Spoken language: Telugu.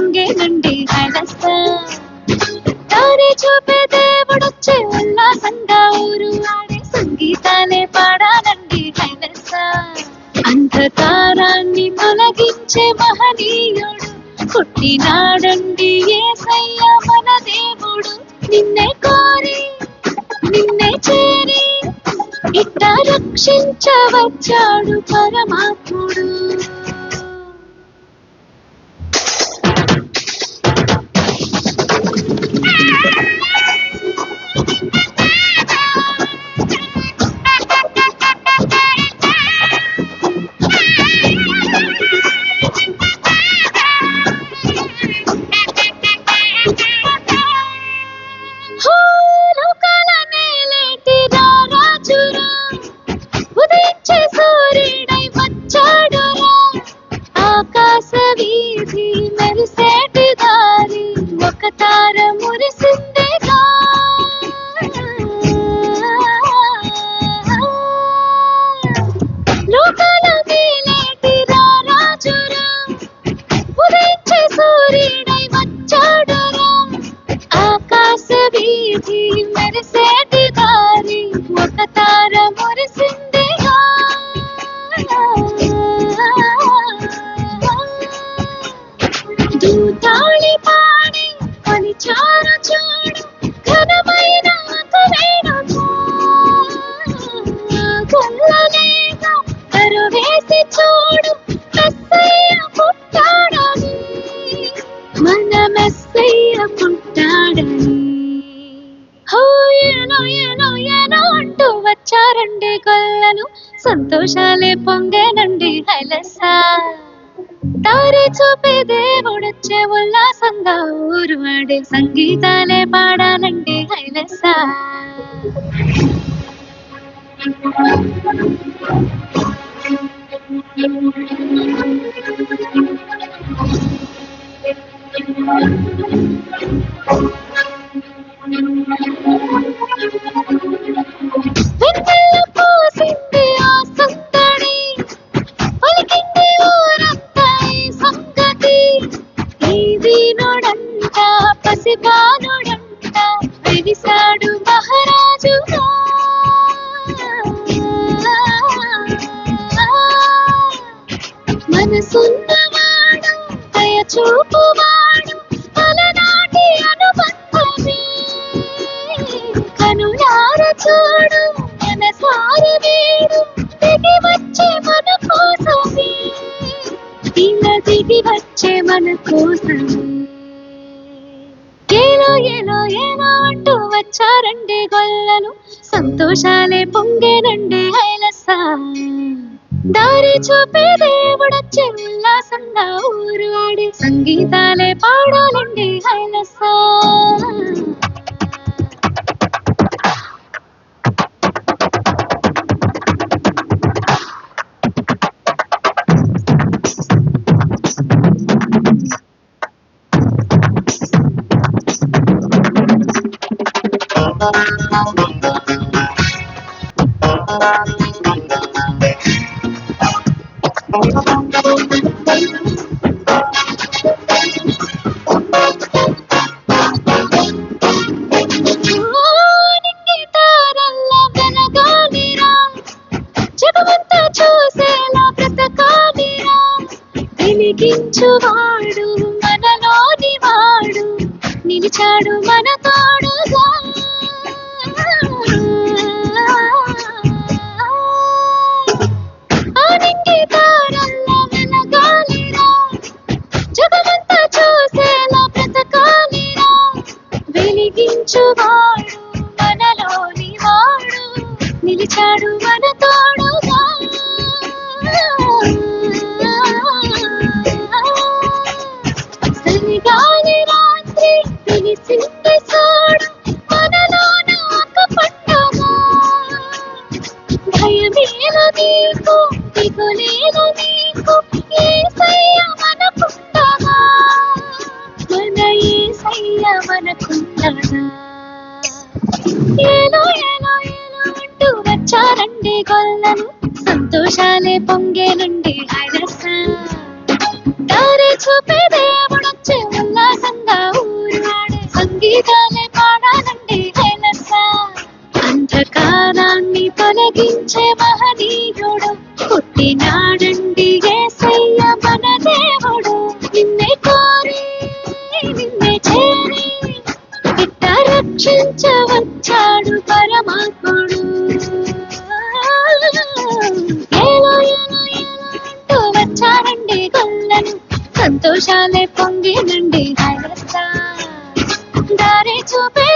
పొంగేనండి హైలస. దారి చూపే దేవుడొచ్చే ఉల్లాసంగా ఊరు ఆడే సంగీతాలే పాడాలండి హైలస. అంధకారాన్ని తొలగించే మహనీయుడు పుట్టినాడండి యేసయ్య మన దేవుడు. నిన్నే కోరి నిన్నే చేరి ఇట్ట రక్షించవచ్చాడు పరమాత్ముడు. ఉదయించే సూర్యుడై వచ్చాడురా, ఆకాశ వీధి మెరిసేటి దారి ఒక తార మురిసిందేగా. లోకాల మేలేటి రాజురా, ఉదయించే సూర్యుడై వచ్చాడురా, ఆకాశ వీధి మెరిసేటి దారి ఒక తార మురిసిందేగా. దూతాళి పాడి కొలిచారు చూడు ఘనమైన అతనేనుగా. గొల్లలేక కరువేసి చూడు మెస్సయ్య పుట్టాడని, మన మెస్సయ్య పుట్టాడని. ఏనో ఏనో ఏనో అంటూ వచ్చారండి గొల్లలు, సంతోషాలే పొంగేనండి హైలస. దారి చూపే దేవుడొచ్చే ఉల్లాసంగా ఊరు ఆడే సంగీతాలే పాడాలండి హైలస. వెన్నెల పూసింది ఆ సందడి, పలికింది ఊరంతా ఈ సంగతి. ఈ దీనుడంట పసిబాలుడంట వెలిసాడు మహారాజుగా. మనసున్నవాడు దయ చూపువాడు అలనాటి అనుబంధమే. కనులార చూడు మనసార వేడు దిగి వచ్చే మన కోసమే, ఇలా దిగి వచ్చే మన కోసమే. ఏలో ఏలో ఏలో అంటూ వచ్చారండి గొల్లలు, సంతోషాలే పొంగేనండి హైలస. దారి చూపే దేవుడొచ్చే ఉల్లాసంగా ఊరు ఆడే సంగీతాలే పాడాలండి హైలస. జగమంతా చూసేలా బ్రతకాలిరా, వెలిగించువాడు మనలోని వాడు నిలిచాడు మన తోడుగా. ఆనింగి తారల్లా వెలగాలిరా, జగమంతా చూసేలా బ్రతకాలిరా, వెలిగించువాడు మనలోని వాడు నిలిచాడు మన తోడుగా. సరిగాలి రాత్రి తెలిసింది చూడు మనలోన ఒక పండుగ. భయమేల నీకు దిగులేల నీకు యేసయ్య మనకుండగా, మన యేసయ్య మనకుండగా. ఏలో ఏలో ఏలో అంటూ వచ్చారండి గొల్లలు, సంతోషాలే పొంగేనండి హైలస. దారి చూపే దేవుడొచ్చే రక్షించవచ్చాడు పరమాత్ముడు. ఏలో ఏలో ఏలో అంటూ వచ్చారండి గొల్లను, సంతోషాలే పొంగినండి హైలెస్సా. దారి చూపే